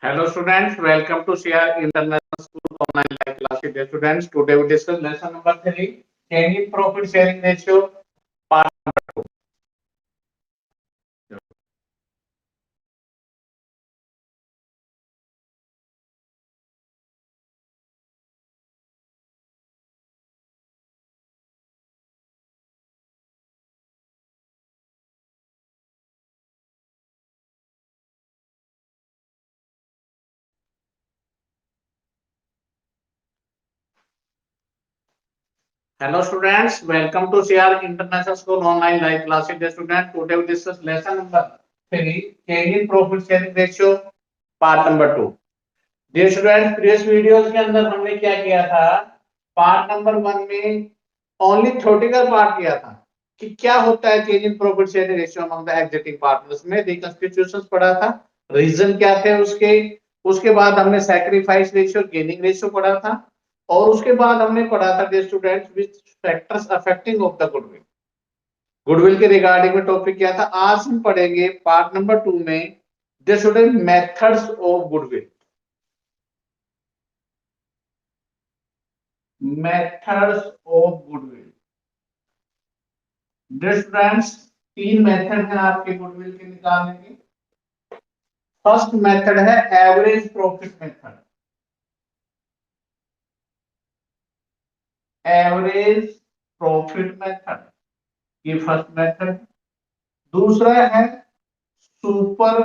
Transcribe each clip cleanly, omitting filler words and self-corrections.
Hello students, welcome to CR International School Online Live Classes. Dear students, today we discuss lesson number 3, change in profit sharing ratio, part number 2. Hello students, welcome to CR International School Online Live Classes. Dear students, today we discuss lesson number 3, change in profit sharing ratio, part number 2. Dear students, previous videos के अंदर हमने क्या किया था? Part number 1 में only theoretical part किया था कि क्या होता है change in profit sharing ratio among the existing partners में, रिकंस्टिट्यूशंस पढ़ा था, रीजन क्या थे उसके बाद हमने सैक्रिफाइस रेशियो, गेनिंग रेशियो पढ़ा था, और उसके बाद हमने पढ़ा था dear students which factors affecting of the goodwill. Goodwill के रिगार्डिंग में टॉपिक क्या था? आज हम पढ़ेंगे पार्ट नंबर 2 में dear student methods of goodwill. Methods of goodwill. Dear students, 3 method हैं आपके गुडविल के निकालने के। फर्स्ट मेथड है average profit method. Average profit method, ये फर्स्ट मेथड। दूसरा है सुपर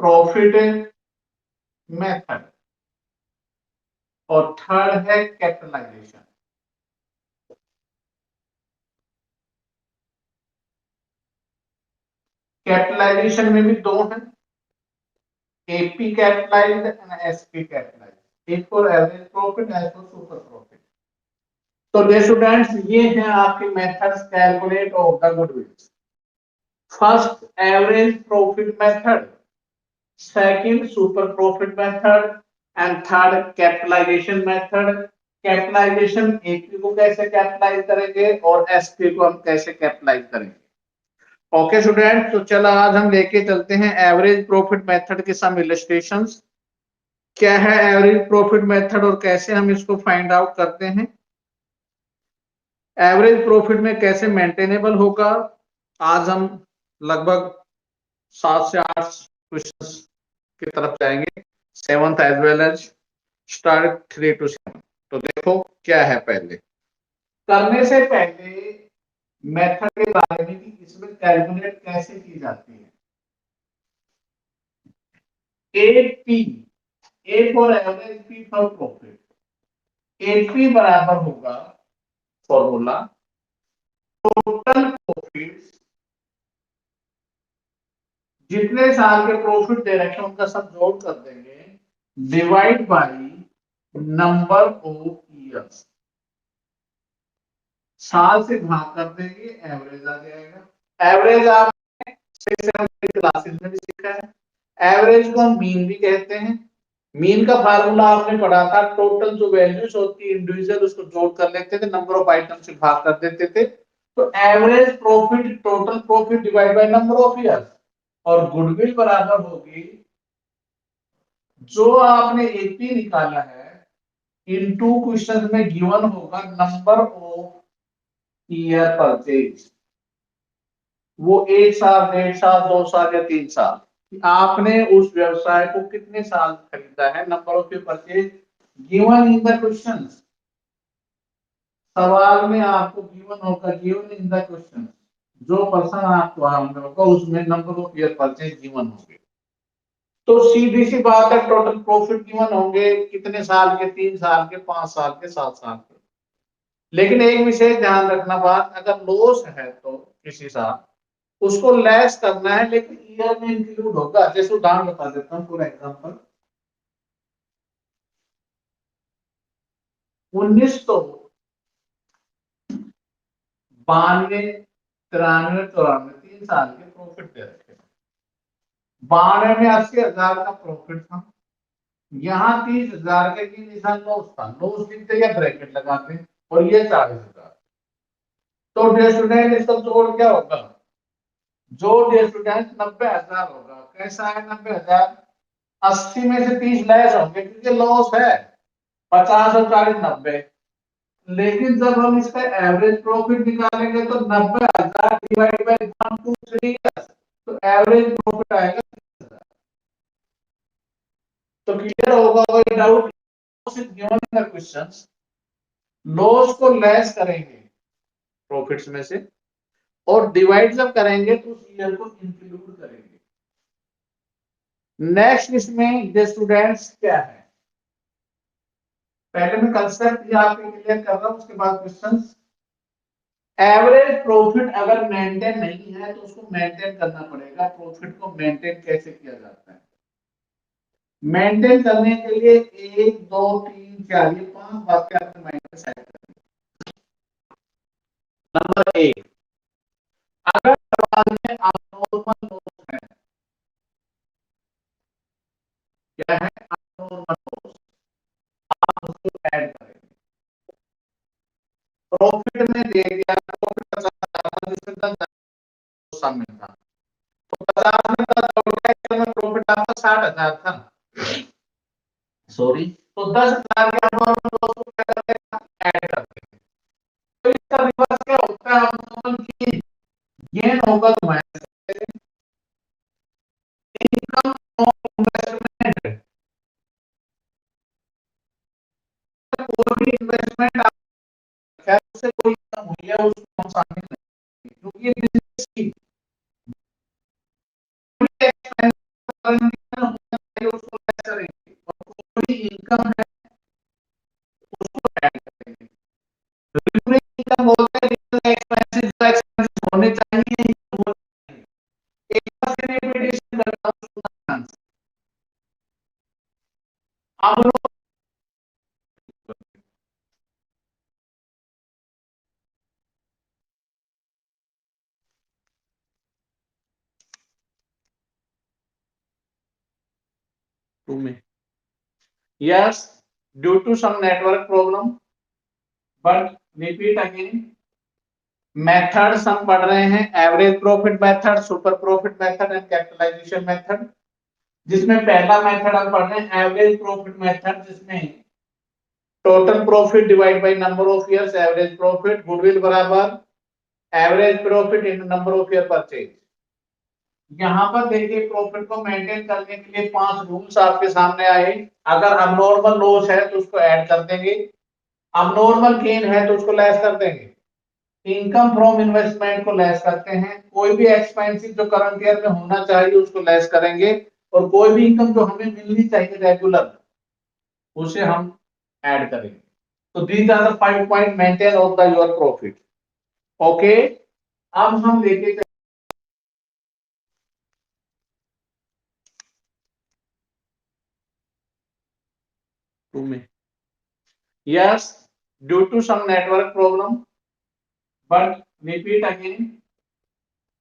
प्रॉफिट मेथड, और थर्ड है कैपिटलाइजेशन। कैपिटलाइजेशन में भी दो हैं, AP capitalised and SP capitalised, एक फॉर एवरेज प्रॉफिट, एज फॉर सुपर प्रॉफिट। तो डियर स्टूडेंट्स, ये हैं आपके methods calculate of the goodwill. First average profit method, second super profit method, and third capitalisation method. Capitalisation AP को कैसे capitalise करेंगे और एसपी को हम कैसे कैपिटलाइज करेंगे। ओके स्टूडेंट, तो चलो आज हम लेके चलते हैं एवरेज प्रॉफिट मेथड के सम इलस्ट्रेशंस। क्या है एवरेज प्रॉफिट मेथड और कैसे हम इसको फाइंड आउट करते हैं, एवरेज प्रॉफिट में कैसे मेंटेनेबल होगा। आज हम लगभग 7 से 8 क्वेश्चंस की तरफ जाएंगे, 7th as well as start 3 to 7। तो देखो क्या है, पहले करने से पहले मेथड के बारे में कि इसमें कैलकुलेट कैसे की जाती है। AP, A for average, P for profit. AP बराबर होगा फॉर्मूला टोटल प्रॉफिट, जितने साल के प्रॉफिट दे रखे हैं उनका सब जोड़ कर देंगे, divide by number of years. साल से भाग कर देंगे, एवरेज आ जाएगा। एवरेज आपने 6-7 क्लासेस में भी सीखा है। एवरेज को हम मीन भी कहते हैं। मीन का फार्मूला आपने पढ़ा था, टोटल जो वैल्यूज होती है इंडिविजुअल उसको जोड़ कर लेते थे, नंबर ऑफ आइटम से भाग कर देते थे। तो average profit, total profit divide by number of years, और गुडविल बराबर होगी जो आपने एपी निकाला है इनटू क्वेश्चन में गिवन होगा नंबर ऑफ ईयर परचेज। वो 1 साल, 1.5 साल, 2 साल या 3 साल, आपने उस व्यवसाय को कितने साल खरीदा है, number of year purchase given in the question. सवाल में आपको गिवन होगा, गिवन इन द क्वेश्चन, जो पर्सन आपको आंसर होगा उसमें number of year purchase given होंगे। तो सीधी सी बात है, टोटल प्रॉफिट गिवन होंगे कितने साल के, 3 साल के, 5 साल के, 7 साल के। लेकिन एक विशेष ध्यान रखना बात, अगर लॉस है तो किसी साल उसको लेस करना है, लेकिन ईयर में इंक्लूड होगा। जैसे उदाहरण बता देता हूँ फॉर एग्जाम्पल, 1992, 93, 94, 3 साल के प्रॉफिट दे रखे। 92 में 80,000 का प्रॉफिट था, यहाँ 30,000 के की निशान लॉस था, लॉस लिखते या ब्रैकेट लगाते, और ये 40,000। तो डियर स्टूडेंट इसका जोड़ क्या होगा, जो डियर स्टूडेंट 90,000 होगा। कैसा है 90,000? 80 में से 30 लेस होंगे क्योंकि लॉस है 50 और 40 90। लेकिन जब हम इसका एवरेज प्रॉफिट निकालेंगे तो 90,000 डिवाइड बाय 1 2 3 ईयर्स, तो एवरेज प्रॉफिट आएगा 30,000। तो क्लियर होगा? कोई doubt? Given in the questions loss को लेस करेंगे प्रॉफिट्स में से और डिवाइड जब करेंगे तो उस ईयर को इंक्लूड करेंगे। नेक्स्ट इसमें द स्टूडेंट्स क्या है, पहले मैं कंसेप्ट ही आपके क्लियर कर रहा हूं, उसके बाद क्वेश्चंस। एवरेज प्रॉफिट अगर मेंटेन नहीं है तो उसको मेंटेन करना पड़ेगा। प्रॉफिट को मेंटेन कैसे किया जाता है? मेंटेन करने के लिए 1 2 3 4 ये 5 बातें आपके माइंड में सेट करनी। नंबर 1, अगर सवाल में अबनॉर्मल लॉस है, क्या है अबनॉर्मल लॉस, आप उसको ऐड करेंगे। प्रॉफिट में दे दिया प्रॉफिट 50,000 जिसमें 10,000 शामिल था, तो 50 में 10 जोड़ के में प्रॉफिट आपका 60,000 था, सॉरी, तो 10,000 के अबनॉर्मल लॉस को क्या करेगा? ऐड कर देंगे। तो इसका रिवर्स क्या होता है? अबनॉर्मल की गेन होगा तो माइनस इनकम फ्रॉम इन्वेस्टमेंट, कोई भी इन्वेस्टमेंट आप खैर उससे कोई इनकम हुई है उसको हम शामिल नहीं, क्योंकि ये बिजनेस की एक्सपेंस उसको लेस करेंगे और कोई इनकम है उसको ऐड करेंगे। रिकरिंग इनकम बोलते हैं रिकरिंग एक्सपेंसेस, जो एक्सपेंसेस होने चाहिए वो एक बार फिर रिपीटेशन करता हूं। अब लोग में yes due to some network problem but repeat again methods हम पढ़ रहे हैं average profit method, super profit method and capitalisation method, जिसमें पहला मेथड हम पढ़ रहे हैं एवरेज प्रॉफिट मेथड, जिसमें total profit divide by number of years average profit, goodwill बराबर average profit in number of year purchase. यहाँ पर देखिए प्रॉफिट को मेंटेन करने के लिए 5 रूल्स आपके सामने आए। अगर अबनॉर्मल लॉस है तो उसको ऐड कर देंगे, अबनॉर्मल गेन है तो उसको लेस कर देंगे, इनकम फ्रॉम इन्वेस्टमेंट को लेस करते हैं, कोई भी एक्सपेंसिव जो करंट ईयर में होना चाहिए उसको लेस करेंगे, और कोई भी इनकम जो हमें मिलनी चाहिए रेगुलर उसे हम ऐड करेंगे। तो these are the 5 point maintain of the your profit. Okay, अब हम लेके में yes due to some network problem but repeat again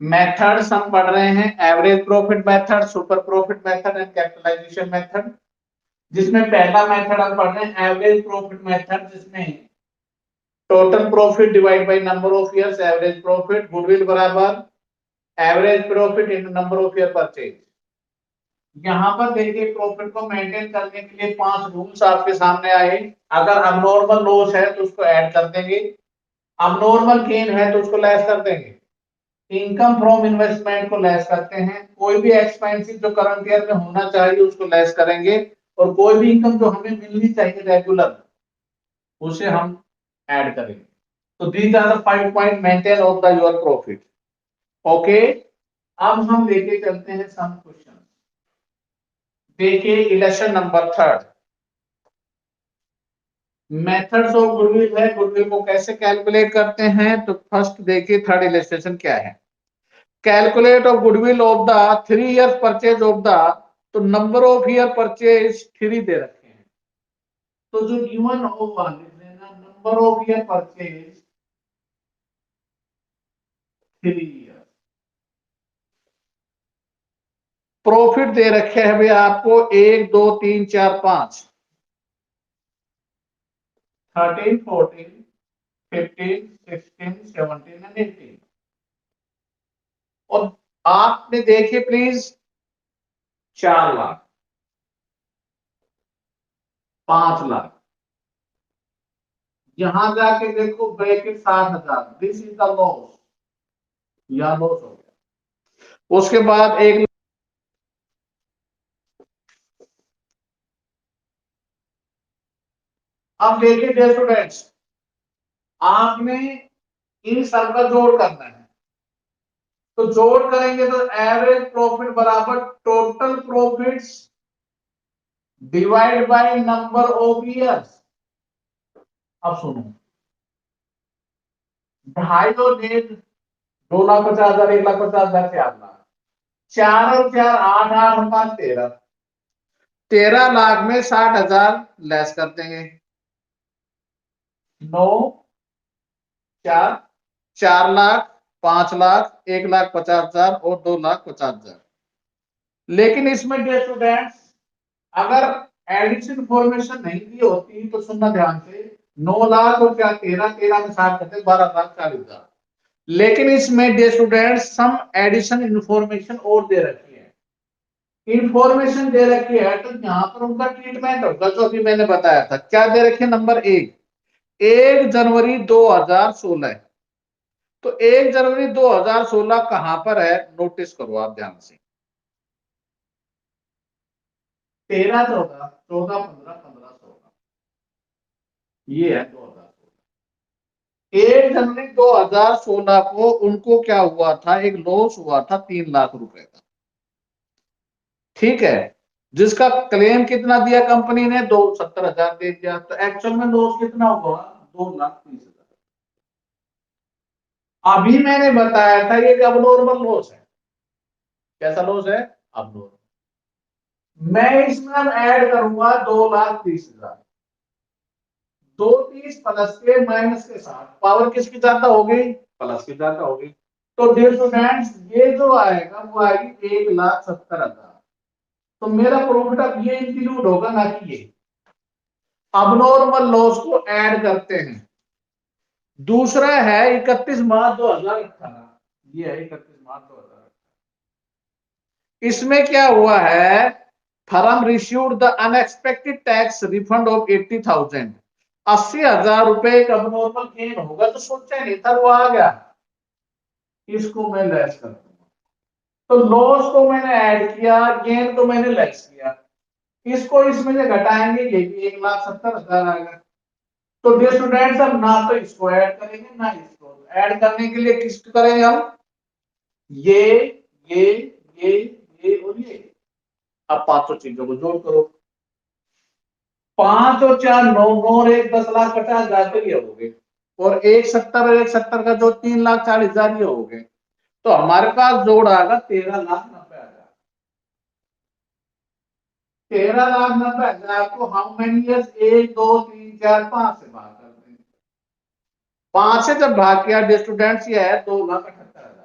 methods हम पढ़ रहे हैं average profit method, super profit method and capitalisation method, जिसमें पहला मेथड हम पढ़ रहे हैं एवरेज प्रॉफिट मेथड, जिसमें total profit divide by number of years average profit, goodwill बराबर average profit in number of year purchase. यहाँ पर देखिए प्रॉफिट को मेंटेन करने के लिए 5 रूल्स आपके सामने आए। अगर अबनॉर्मल लॉस है तो उसको ऐड कर देंगे, अबनॉर्मल गेन है तो उसको लेस कर देंगे, इनकम फ्रॉम इन्वेस्टमेंट को लेस करते हैं, कोई भी एक्सपेंसिव जो करंट ईयर में होना चाहिए उसको लेस करेंगे, और कोई भी इनकम जो हमें मिलनी चाहिए रेगुलर उसे हम ऐड करेंगे। तो these are the 5 point maintain of the your profit. Okay, अब हम लेके चलते हैं सम क्वेश्चन। देखिए election number 3 methods of goodwill है, गुडविल को कैसे कैलकुलेट करते हैं। तो फर्स्ट देखिए थर्ड इलस्ट्रेशन क्या है, calculate of goodwill of the 3 years purchase of the, तो नंबर ऑफ ईयर परचेज 3 दे रखे हैं, तो जो गिवन होगा लिख लेना number of year purchase 3 year. Profit दे रखे हैं भैया आपको 1 2 3 4 5 13 14 15 16 17 एंड 18, और आपने देखिए प्लीज 4 लाख, 5 लाख। यहां जाके देखो bracket 60,000, this is the loss, या लॉस हो गया। उसके बाद एक, अब देखिए डियर स्टूडेंट्स, आपने इन सब का जोड़ करना है। तो जोड़ करेंगे तो एवरेज प्रॉफिट बराबर total profits divide by number of years. अब सुनो, 2.5 और 1.5, 2,50,000, 1,50,000, 4 लाख, 4 और 4 8, 8 और 5 13, 13 लाख में 60,000 लेस कर देंगे। 9, 4, 4 लाख, 5 लाख, 1,50,000 और 2,50,000। लेकिन इसमें डियर स्टूडेंट्स अगर एडिशन इंफॉर्मेशन नहीं दी होती तो सुनना ध्यान से, 9 लाख और क्या 13, 13 में 60 करते 12,40,000। लेकिन इसमें डियर स्टूडेंट्स सम एडिशन इंफॉर्मेशन और दे रखी है। इंफॉर्मेशन दे रखी है तो यहाँ पर उनका ट्रीटमेंट होगा जो अभी मैंने बताया था। क्या दे रखी है? नंबर 1 जनवरी 2016। तो 1 जनवरी 2016 कहां पर है? नोटिस करो आप ध्यान से। 13, 14, 14, 15, 15, 16, ये है 2016। 1 जनवरी 2016 को उनको क्या हुआ था? एक लॉस हुआ था 3 लाख रुपए का, ठीक है, जिसका क्लेम कितना दिया कंपनी ने? 270,000 दे दिया। तो एक्चुअल में लॉस कितना हुआ? 2,30,000। अभी मैंने बताया था ये अबनॉर्मल लॉस है। कैसा लॉस है? अबनॉर्मल। मैं इसमें अब ऐड करूंगा 2,30,000। 230 प्लस के माइनस के साथ पावर किसकी ज्यादा होगी? प्लस की ज्यादा होगी। तो डियर स्टूडेंट्स ये जो आएगा वो आएगी 1,70,000। तो मेरा प्रॉफिट अब ये इंक्लूड होगा ना कि ये। अबनॉर्मल लॉस को ऐड करते हैं। दूसरा है 31 मार्च 2018, ये है 31 मार्च 2018। इसमें क्या हुआ है? Firm received the unexpected tax refund of 80,000। 80,000 रुपए का अबनॉर्मल गेन होगा तो सोचा नहीं था, वो आ गया। इसको मैं लेस कर दूंगा। तो लॉस को मैंने ऐड किया, गेन को मैंने लेस किया। इसको इसमें से घटाएंगे, ये भी 1,70,000 आएगा। तो डियर स्टूडेंट्स हम ना तो इसको ऐड करेंगे ना इसको। ऐड करने के लिए किसको करेंगे हम? ये ये ये और ये। अब पांचों चीजों को जोड़ करो। 5 और 4 9, 9 और 1 10,50,000 तो ये हो गए। और 1,70 और 1,70 का जो 3,40,000 ये हो गए। तो हमारे पास जोड़ आएगा 13,90,000। 13,90,000 को हाउ मेनी इयर्स? 1 2 3 4 5 से भाग कर देंगे। 5 से जब भाग किया डियर स्टूडेंट्स ये है 2,78,000।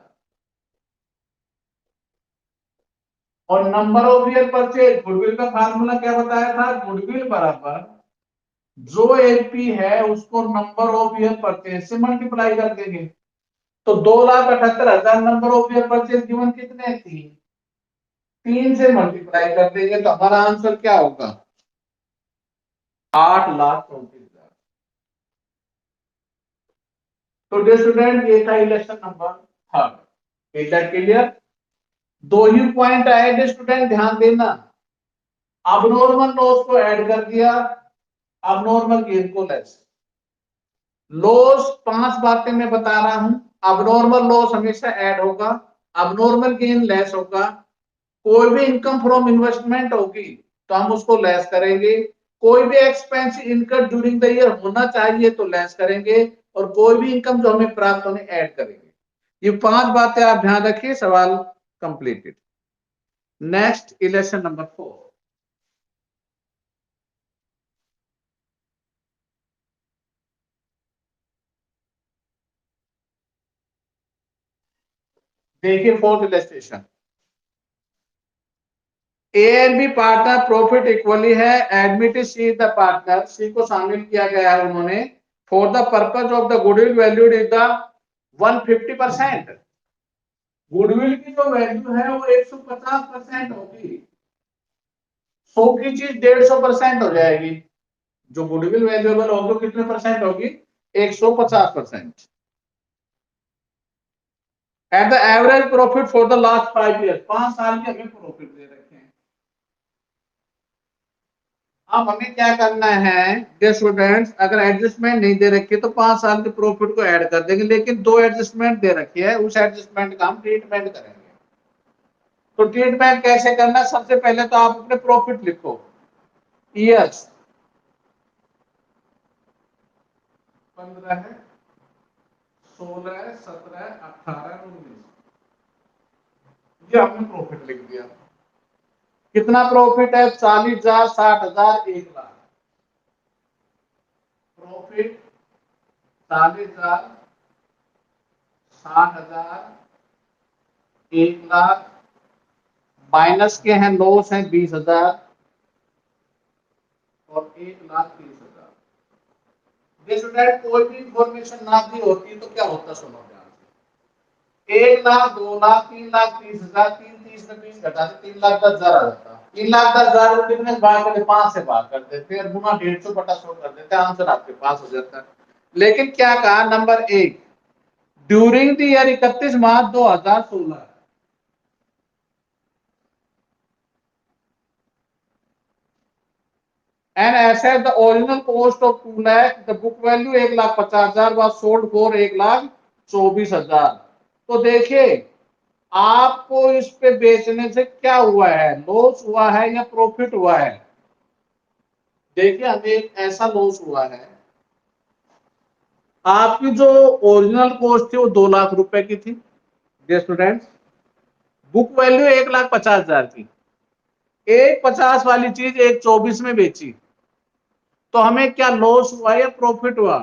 और number of year purchase, goodwill का फार्मूला क्या बताया था? गुडविल बराबर जो एपी है उसको नंबर ऑफ ईयर परचेज से मल्टीप्लाई कर देंगे। तो 2,78,000 number of year purchase given कितने हैं? 3। 3 से मल्टीप्लाई कर देंगे तो हमारा आंसर क्या होगा? 8,34,000। तो डियर स्टूडेंट ये था election number 3। Is that clear? दो ही पॉइंट आए डियर स्टूडेंट, ध्यान देना। अबनॉर्मल लॉस को ऐड कर दिया, अबनॉर्मल गेन को लेस। लॉस 5 बातें मैं बता रहा हूं। अबनॉर्मल लॉस हमेशा ऐड होगा, अबनॉर्मल गेन लेस होगा। कोई भी इनकम फ्रॉम इन्वेस्टमेंट होगी तो हम उसको लेस करेंगे। कोई भी expense income during the year होना चाहिए तो लेस करेंगे। और कोई भी इनकम जो हमें प्राप्त होने ऐड करेंगे। ये 5 बातें आप ध्यान रखिए। सवाल कंप्लीटेड। Next election number 4। देखिए fourth illustration. A and B partner profit equally है। Admitted C is the partner, C को शामिल किया गया है उन्होंने। For the purpose of the goodwill valued is the 150%। Goodwill की जो वैल्यू है वो 150% होगी। 100 की चीज 150% हो जाएगी। जो गुडविल वैल्यूएबल होगी वो कितने परसेंट होगी? 150%। At the average profit for the last 5 year, 5 साल के हमें प्रॉफिट दे रखे हैं। अब हमें क्या करना है डियर स्टूडेंट्स, अगर एडजस्टमेंट नहीं दे रखी है तो 5 साल के प्रॉफिट को ऐड कर देंगे, लेकिन 2 एडजस्टमेंट दे रखी है, उस एडजस्टमेंट का हम ट्रीटमेंट करेंगे। तो ट्रीटमेंट कैसे करना? सबसे पहले तो आप अपने प्रॉफिट लिखो, ईयर्स 15 है, 16 है, 17 है, 18 है, 19, ये हमने प्रॉफिट लिख दिया। कितना प्रॉफिट है? 40,000, 60,000, 1,00,000। प्रॉफिट 40,000, 60,000, 1,00,000, माइनस के हैं लॉस है 20,000 और 1,30,000। स्टूडेंट कोई भी इंफॉर्मेशन ना दी होती तो क्या होता? सुनो ध्यान से, 1,00,000, 2,00,000, 3,30,000, 3,30 में 20 घटा दे, 3,10,000 आ जाता। 3,10,000 को कितने से भाग करते? 5 से भाग कर देते हैं, गुना 150 बटा 100 कर देते हैं, आंसर आपके पास हो जाता है। लेकिन क्या कहा? Number 1, during the year 31 March 2016, and asset the original cost of 2 lakh, the book value 1,50,000 was sold for 1,24,000। तो देखिए आपको इस पे बेचने से क्या हुआ है? लॉस हुआ है या प्रॉफिट हुआ है? देखिए हमें एक ऐसा लॉस हुआ है, आपकी जो ओरिजिनल कॉस्ट थी वो 2 लाख रुपए की थी डियर स्टूडेंट्स, बुक वैल्यू 1,50,000 की, 1,50 वाली चीज 1,24 में बेची, तो हमें क्या लॉस हुआ या प्रॉफिट हुआ?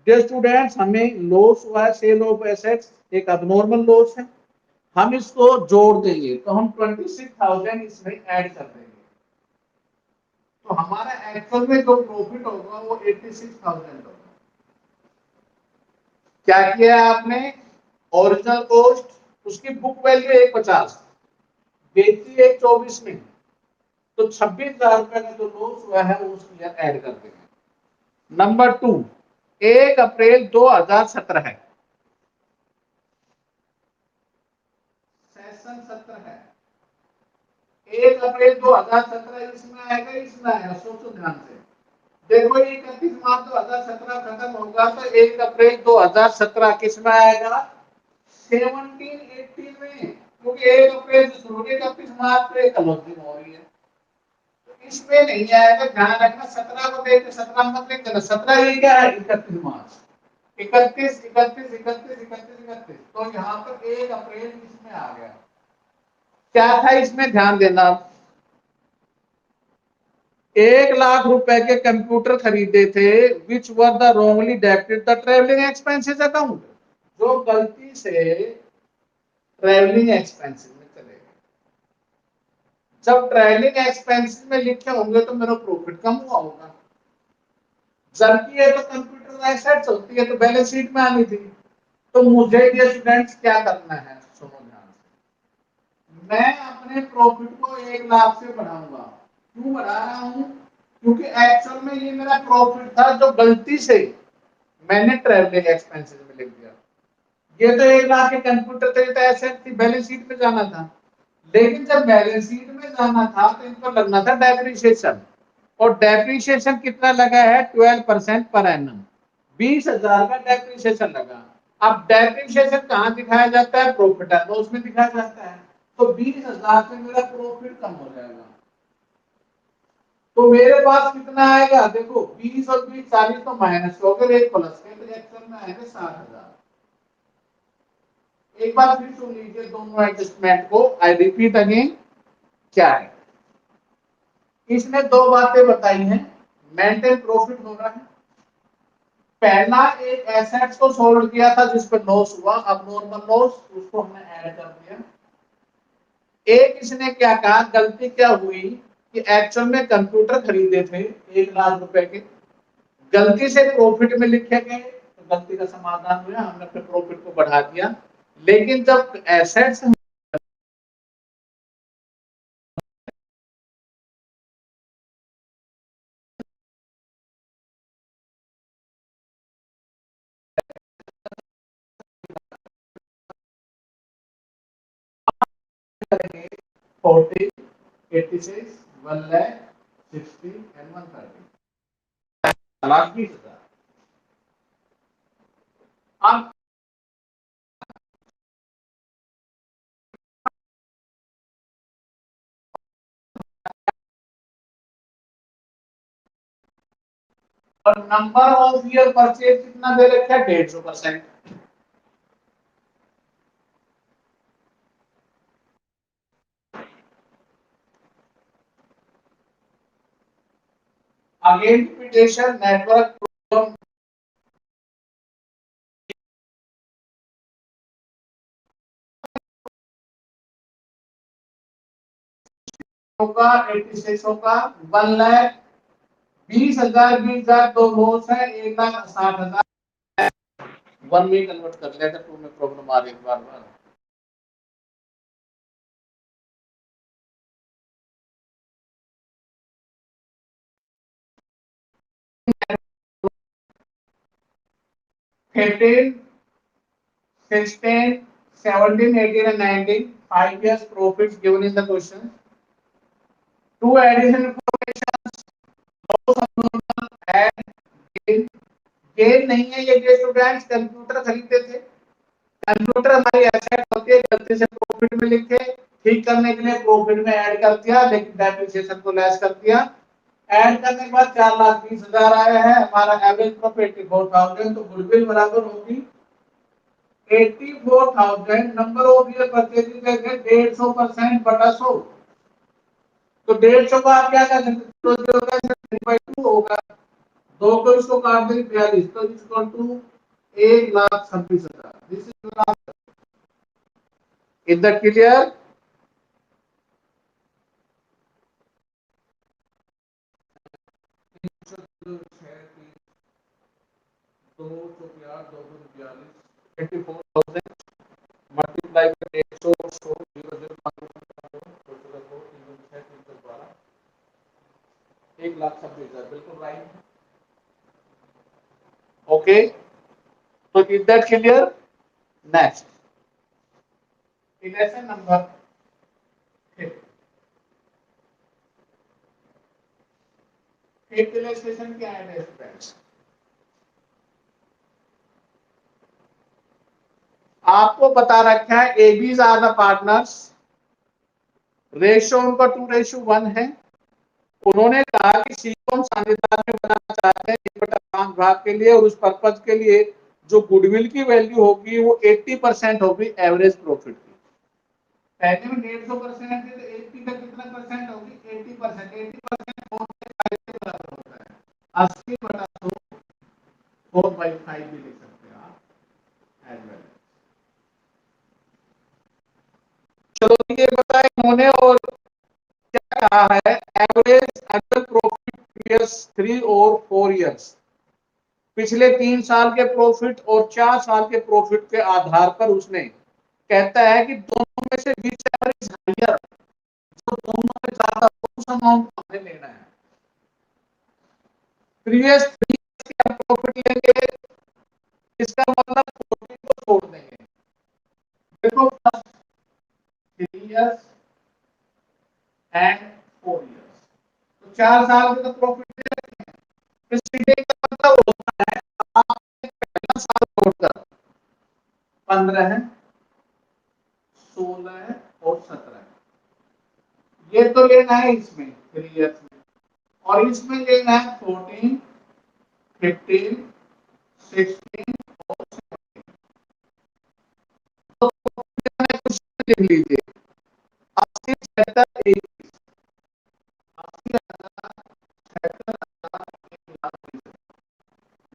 डियर स्टूडेंट्स हमें लॉस हुआ है, सेल ऑफ एसेट्स एक अबनॉर्मल लॉस है, हम इसको जोड़ देंगे तो हम 26,000 इसमें ऐड कर देंगे, तो हमारा एक्चुअल में जो प्रॉफिट होगा वो 86,000 होगा। क्या किया आपने? ओरिजिनल कॉस्ट उसकी बुक वैल्यू 1,50 बेची 1,24 में, तो 26,000 रुपए का जो लॉस हुआ है वो उसके लिए ऐड कर देंगे। नंबर 2, 1 अप्रैल 2017 है, सेशन 17 है, 1 अप्रैल 2017 इसमें आएगा, इसमें आएगा, सोचो ध्यान से। देखो 31 मार्च 2017 खत्म होगा तो 1 अप्रैल 2017 किस में आएगा? 17, 18 में, क्योंकि 1 अप्रैल से शुरू होकर 31 मार्च पे क्लोजिंग हो रही है, तो इसमें नहीं आएगा। ध्यान रखना 17 को देख के 17 मत लिख देना, 17 ये क्या है? 31 मार्च, 31, 31, 31, 31, 31, तो यहाँ पर 1 अप्रैल इसमें आ गया। क्या था इसमें? ध्यान देना, 1,00,000 रुपए के कंप्यूटर खरीदे थे, which were the wrongly debited the travelling expenses account, जो गलती से ट्रेवलिंग एक्सपेंसेस में चले गए। जब ट्रेवलिंग एक्सपेंसेस में लिखे होंगे तो मेरा प्रॉफिट कम हुआ होगा, जबकि ये तो कंप्यूटर एसेट्स होती है तो बैलेंस शीट में आनी थी। तो मुझे ये स्टूडेंट्स क्या करना है, सुनो ध्यान से, मैं अपने प्रॉफिट को 1,00,000 से बढ़ाऊंगा। क्यों बढ़ा रहा हूं? क्योंकि एक्चुअल में ये मेरा प्रॉफिट था जो गलती से मैंने ट्रैवलिंग एक्सपेंसेस में लिख दिया। ये तो 1,00,000 के कंप्यूटर थे, तो एसेट थी, बैलेंस शीट में जाना था, लेकिन जब बैलेंस शीट में जाना था तो इन पर लगना था डेप्रिसिएशन, और डेप्रिसिएशन कितना लगा है? 12% पर एनम, 20,000 का डेप्रिसिएशन लगा। अब डेप्रिसिएशन कहाँ दिखाया जाता है? प्रॉफिट एंड लॉस में दिखाया जाता है, तो 20,000 से मेरा प्रॉफिट कम हो जाएगा, तो मेरे पास कितना आएगा? देखो 20 और 20 40 तो माइनस हो गए, एक प्लस के, तो एक्चुअल में आएगा 60,000। एक बार फिर सुन लीजिए दोनों एडजस्टमेंट को, आई रिपीट अगेन, क्या है? इसने दो बातें बताई हैं, मेंटेन प्रॉफिट हो रहा है, पहला एक एसेट्स को सोल्ड किया था जिस पर लॉस हुआ, अब नॉर्मल लॉस, उसको हमने ऐड कर दिया। एक इसने क्या कहा, गलती क्या हुई कि एक्चुअल में कंप्यूटर खरीदे थे 1,00,000 रुपए के, गलती से प्रॉफिट में लिखे गए, तो गलती का समाधान हुआ, हमने अपने प्रॉफिट को बढ़ा दिया। लेकिन जब एसेट्स 40, 86, 1 lakh, 60 and 130. 1,20,000। अब और नंबर ऑफ ईयर परचेज कितना दे रखा है? 150%। अगेन रिपीटेशन नेटवर्क प्रॉब्लम होगा, 86 होगा, 1,20,000, 20,000 दो लोस है, 1,60,000 1 में कन्वर्ट कर लिया था, 2 में प्रॉब्लम आ रही है बार बार। Fifteen, 16, 17, 18 and 19, 5 years profits given in the question. Two additional information, loss abnormal and gain. Gain नहीं है ये जे स्टूडेंट्स, कंप्यूटर खरीदते थे, कंप्यूटर हमारी एसेट होती है, गलती से प्रॉफिट में लिखे, ठीक करने के लिए प्रॉफिट में ऐड कर दिया, लेकिन डेप्रिसिएशन को लेस कर दिया। ऐड करने के बाद 4,20,000 आया है, हमारा एवरेज प्रॉफिट 84,000, तो गुडविल बराबर होगी 84,000, नंबर ऑफ ईयर परचेजिंग करके 150% बटा 100, तो 150 का आप क्या कर सकते हो, जो होगा 3/2 होगा, 2 को इसको काट देंगे 42, तो equal to 1,26,000। This is in the clear. Multiply कर 1,26,000, बिल्कुल राइट। ओके, तो is that clear? Next election number 5 election क्या है फ्रेंड्स? आपको बता रखा है A B's are the partners, ratio उनका 2:1 है। उन्होंने कहा कि सी को हम साझेदार में बनाना चाहते हैं 1/5 भाग के लिए, और उस पर्पज के लिए जो गुडविल की वैल्यू होगी वो 80% होगी एवरेज प्रॉफिट की। पहले में 150% है, तो 80 का कितना परसेंट होगी? 80%। 80% बराबर होता है 80/100, 4/5 भी लिख सकते हैं आप एज वेल। चलो ये बताया इन्होंने, और क्या कहा है? एवरेज एनुअल प्रॉफिट प्रीवियस 3 और 4 इयर्स, पिछले 3 साल के प्रॉफिट और 4 साल के प्रॉफिट के आधार पर उसने कहता है कि दोनों में से विच एवरेज हायर, जो दोनों में ज्यादा उस अमाउंट हमें लेना है। प्रीवियस 3 इयर्स के हम प्रॉफिट लेंगे, इसका मतलब 14 को छोड़ देंगे। देखो फर्स्ट 3 इयर्स एंड 4 इयर्स, तो 4 साल के तो प्रॉफिट ले रहे हैं। सीधे का मतलब होता है आपने पहला साल छोड़कर 15 है, 16 है और 17 है, ये तो लेना है इसमें 3 इयर्स में, और इसमें लेना है 14, 15, 16 और 17। तो कुछ लिख लीजिए 80, 77, 21, 80,000, 77,000, 1,20,000,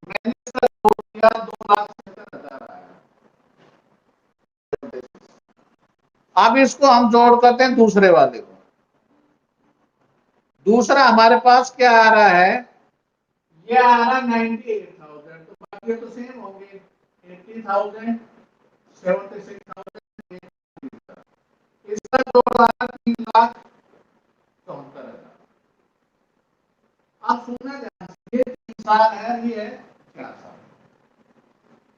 मैंने इसका जोड़ दिया 2,70,000 आया। अब इसको हम जोड़ करते हैं दूसरे वाले को। दूसरा हमारे पास क्या आ रहा है? ये आ रहा 98,000, तो बाकी तो सेम होंगे, 80,000, 76,000, इसका जोड़ आ रहा 3,74,000। आप सुनना ध्यान से, ये 3 साल है, ये 4 साल,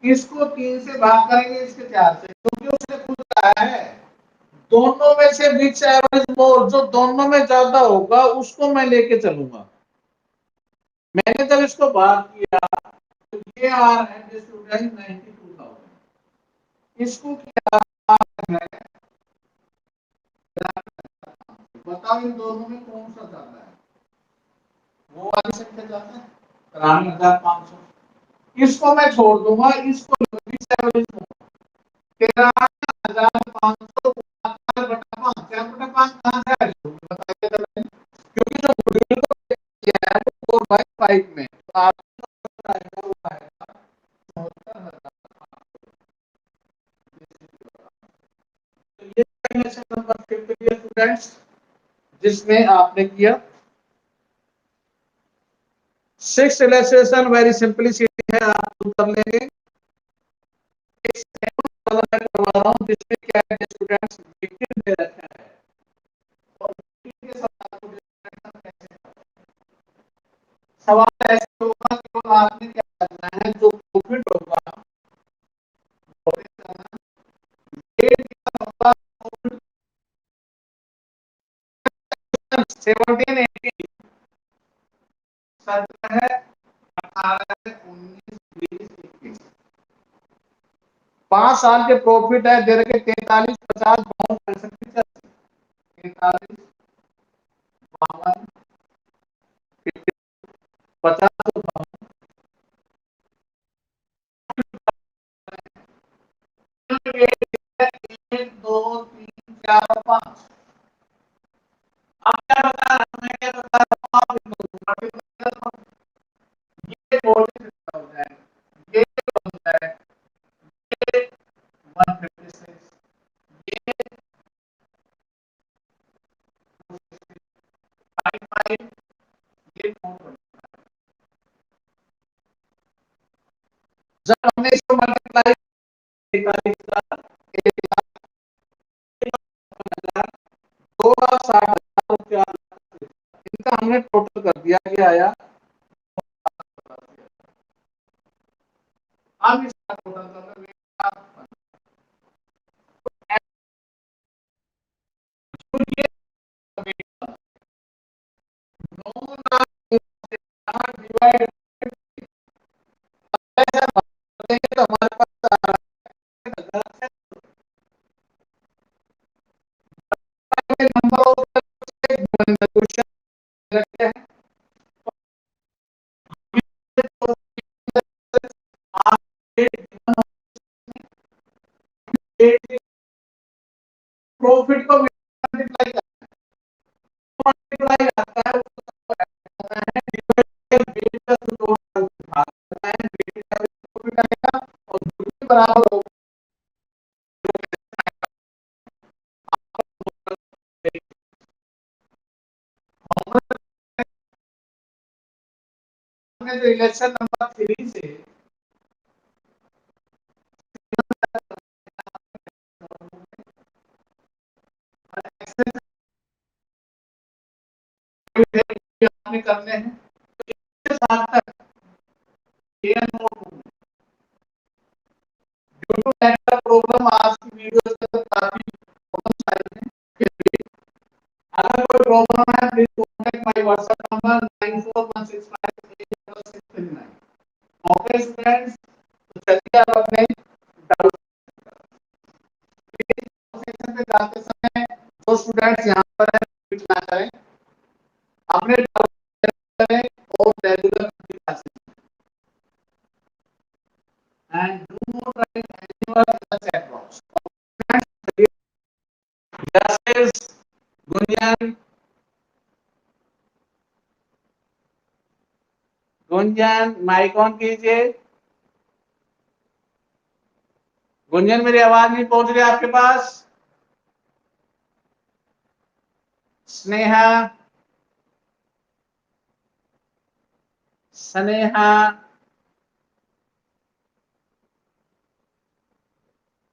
इसको 3 से भाग करेंगे, इसके 4 से, क्योंकि उसने खुद कहा है दोनों में से विच एवरेज मोर, जो दोनों में ज्यादा होगा उसको मैं लेके चलूंगा। मैंने जब इसको भाग किया तो ये आ रहा है स्टूडेंट 92,000, इसको क्या है, बताओ इन दोनों में कौन सा ज्यादा है? वो वाली संख्या ज्यादा है 93,500, इसको मैं छोड़ दूंगा, इसको 13,500 बटा 5, 4/5 कहाँ से आया? बताइए जरा। क्योंकि जो मॉड्यूल को किया है वो 4/5 में, तो आपको आएगा वो आएगा 74,500। तो ये लेसन नंबर 5 किया स्टूडेंट्स, जिसमें आपने किया 6 इलस्ट्रेशन वेरी सिंपली है, आप कर लेंगे। करवा रहा हूँ जिसमें क्या है स्टूडेंट्स, विक्टिम दे रखा है और विक्टिम के साथ सवाल ऐसे होगा, केवल आपने क्या करना है, जो प्रॉफिट होगा होगा 17, 18, 17, 18, 19, 20, 21, 5 साल के प्रॉफिट है दे रखे 43, 50, 52, 65, 43, 52, 50, 1, 2, 3, 4, 5। आप क्या बता रहा हूं, मैं क्या बता रहा हूँ, आप ये 46 है, ये है, ये 156, ये 55, ये 420। जब हमने इसको मल्टीप्लाई 41,000, 2,60,000, इनका हमने टोटल कर दिया, ये आया। अब इसका टोटल कर डिवाइड तो हमारे पास नंबर ऑफ क्वेश्चन रखते हैं, प्रॉफिट को मल्टीप्लाई मल्टीप्लाई आता है, बराबर होगा जो इलेक्शन नंबर 3 से आपने करने हैं, इसके साथ तक ड्यू टू नेटवर्क प्रॉब्लम आज की वीडियो से काफी प्रॉब्लम्स आई हैं, फिर भी अगर कोई प्रॉब्लम है please contact my WhatsApp number 9416580639। Okay students, तो चलिए अब अपने डाउट सेक्शन पे जाते समय जो स्टूडेंट्स यहाँ पर हैं कुछ ना करें, अपने डाउट करें और regular classes and do not write anywhere in the chat box. This is Gunjan. Gunjan mic on कीजिए। गुंजन मेरी आवाज नहीं पहुंच रही आपके पास। स्नेहा, स्नेहा,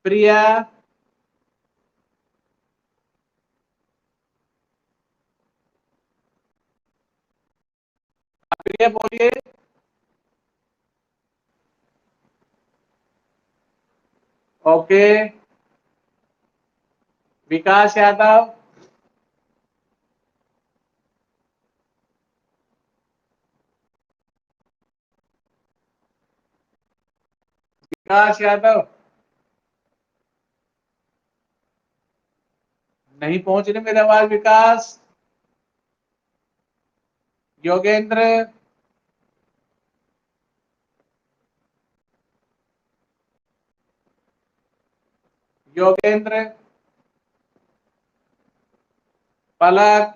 प्रिया, प्रिया बोलिए। ओके विकास यादव, विकास यादव नहीं पहुंच रही मेरी आवाज। विकास, योगेंद्र, योगेंद्र, पलक,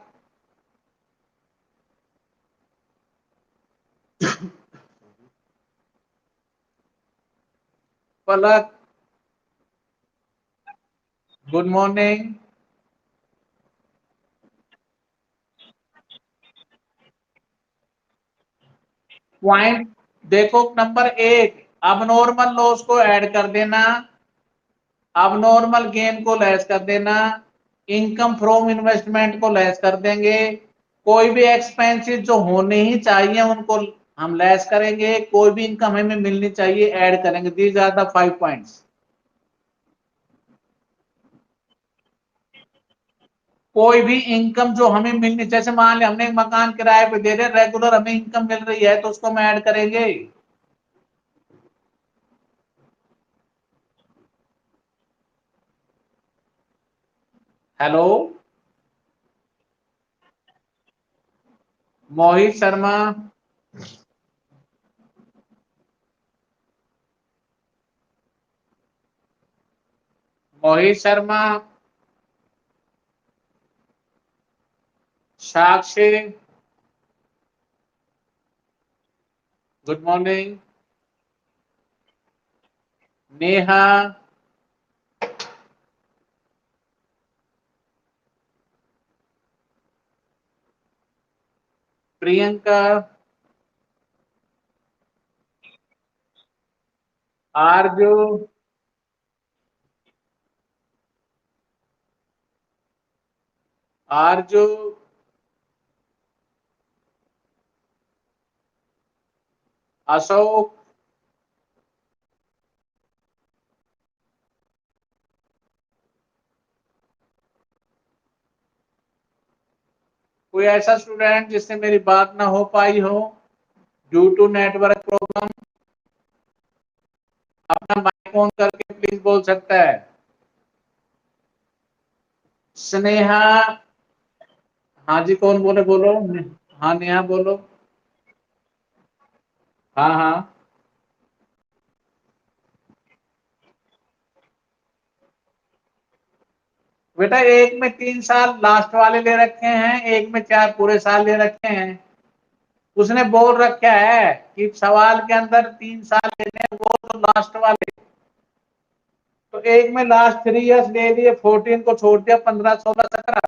पलक, गुड मॉर्निंग। पॉइंट देखो, नंबर 1 अब नॉर्मल लॉस को ऐड कर देना, अब नॉर्मल गेन को लेस कर देना, इनकम फ्रॉम इन्वेस्टमेंट को लेस कर देंगे, कोई भी एक्सपेंसेस जो होने ही चाहिए उनको हम लेस करेंगे, कोई भी इनकम हमें मिलनी चाहिए ऐड करेंगे। These are the 5 points. कोई भी इनकम जो हमें मिलनी, जैसे मान लिया हमने एक मकान किराए पे दे रहे, रेगुलर हमें इनकम मिल रही है तो उसको हम ऐड करेंगे। हेलो, मोहित शर्मा, मोहित शर्मा, साक्षी, गुड मॉर्निंग, नेहा, प्रियंका, आरजू, आरजू, अशोक, कोई ऐसा स्टूडेंट जिससे मेरी बात ना हो पाई हो ड्यू टू नेटवर्क प्रॉब्लम, अपना माइक ऑन करके प्लीज बोल सकता है। स्नेहा, हाँ जी, कौन बोले, बोलो। हाँ नेहा बोलो। हाँ हाँ, बेटा एक में 3 साल लास्ट वाले ले रखे हैं, एक में 4 पूरे साल ले रखे हैं। उसने बोल रखा है कि सवाल के अंदर 3 साल लेने हैं, वो तो लास्ट वाले। तो एक में लास्ट 3 इयर्स ले लिए, 14 को छोड़ दिया, 15 16 17,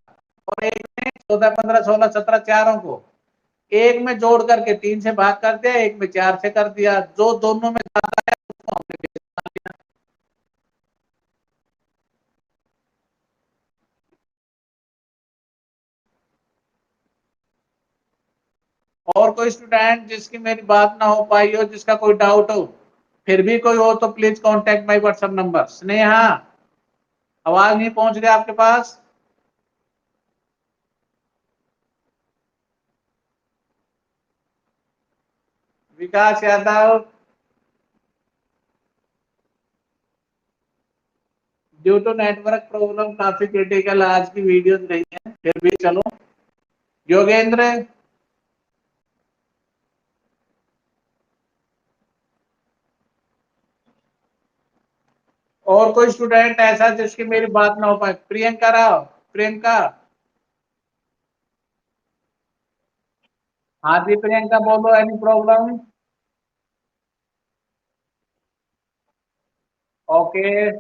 और एक में 14 15 16 17 चारों को एक में जोड़ करके 3 से भाग कर दिया, एक में 4 से कर दिया, जो दोनों में ज्यादा है उसको हमने बेच दिया। और कोई स्टूडेंट जिसकी मेरी बात ना हो पाई हो, जिसका कोई डाउट हो, फिर भी कोई हो तो please contact my WhatsApp number. Sneha, आवाज नहीं पहुंच रही आपके पास? Vikas Yadav, due to network problem काफी क्रिटिकल आज की वीडियो रही है, फिर भी चलो। योगेंद्र, और कोई स्टूडेंट ऐसा जिसकी मेरी बात ना हो पाए? प्रियंका राव, प्रियंका, हाँ जी प्रियंका बोलो, any problem? Okay,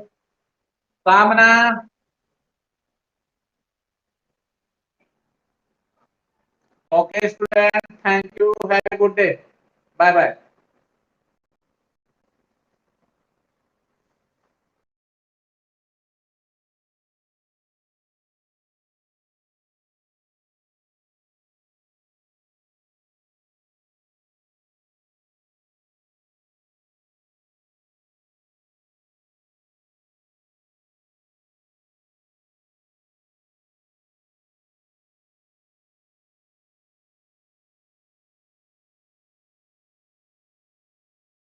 Kamana, okay student, thank you, have a good day, bye bye.